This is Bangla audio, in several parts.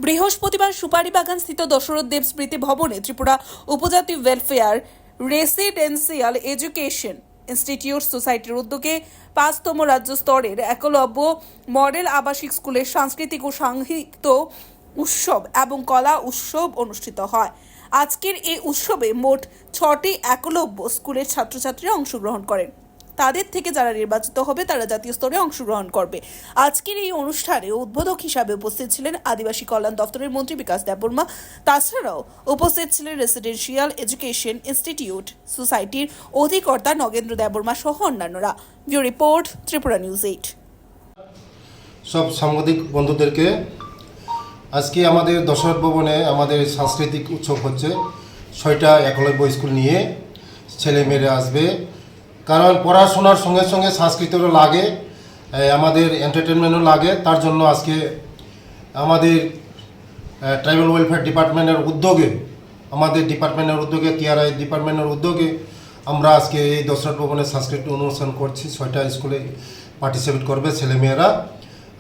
বৃহস্পতিবার সুপারিবাগানস্থিত দশরথ দেব স্মৃতি ভবনে ত্রিপুরা উপজাতি ওয়েলফেয়ার রেসিডেন্সিয়াল এডুকেশন ইনস্টিটিউট সোসাইটির উদ্যোগে ৫তম রাজ্য স্তরের একলব্য মডেল আবাসিক স্কুলের সাংস্কৃতিক ও সাহিত্য উৎসব এবং কলা উৎসব অনুষ্ঠিত হয়। আজকের এই উৎসবে মোট ৬টি একলব্য স্কুলের ছাত্রছাত্রীরা অংশগ্রহণ করেন। তাদের থেকে যারা নির্বাচিত হবে তারা জাতীয় স্তরে অংশগ্রহণ করবে। আজকের এই অনুষ্ঠানে উদ্বোধক হিসাবে উপস্থিত ছিলেন আদিবাসী কল্যাণ দপ্তরের মন্ত্রী বিকাশ দেববর্মা। তাছাড়াও উপস্থিত ছিলেন রেসিডেন্সিয়াল এডুকেশন ইনস্টিটিউট সোসাইটির অধিকর্তা নগেন্দ্র দেববর্মা সহ অন্যান্যরা। Bureau report, Tripura news 8। সব সাংবাদিক বন্ধুদেরকে আজকে আমাদের দশরথ ভবনে আমাদের সাংস্কৃতিক উৎসব হচ্ছে। ৬টা একলব্য স্কুল নিয়ে ছেলেমেয়েরা আসবে, কারণ পড়াশোনার সঙ্গে সঙ্গে সংস্কৃতিরও লাগে, আমাদের এন্টারটেনমেন্টও লাগে। তার জন্য আজকে আমাদের ট্রাইবাল ওয়েলফেয়ার ডিপার্টমেন্টের উদ্যোগে, টিআরআই ডিপার্টমেন্টের উদ্যোগে আমরা আজকে এই দশরথ ভবনে সাংস্কৃতিক অনুষ্ঠান করছি। ৬টা স্কুলে পার্টিসিপেট করবে ছেলেমেয়েরা।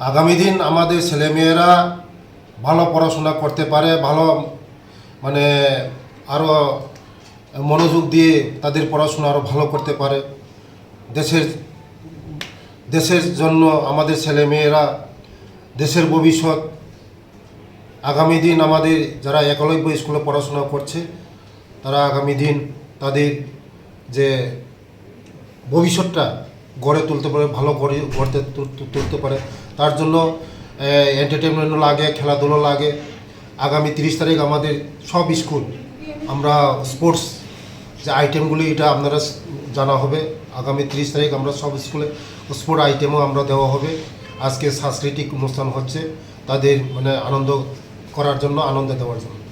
আগামী দিন আমাদের ছেলেমেয়েরা ভালো পড়াশোনা করতে পারে, ভালো আরও মনোযোগ দিয়ে তাদের পড়াশোনা আরও ভালো করতে পারে। দেশের জন্য আমাদের ছেলেমেয়েরা দেশের ভবিষ্যৎ। আগামী দিন আমাদের যারা একলব্য স্কুলে পড়াশোনা করছে তারা আগামী দিন তাদের যে ভবিষ্যৎটা গড়ে তুলতে পারে, ভালো গড়তে তুলতে পারে। তার জন্য এন্টারটেনমেন্টও লাগে, খেলাধুলো লাগে। আগামী 30 তারিখ আমাদের সব স্কুল আমরা স্পোর্টস যে আইটেমগুলি এটা আপনারা জানা হবে। আগামী 30 তারিখ আমরা সব স্কুলে স্পোর্ট আইটেমও আমরা দেওয়া হবে। আজকে সাংস্কৃতিক অনুষ্ঠান হচ্ছে তাদের আনন্দ করার জন্য, আনন্দ দেওয়ার জন্য।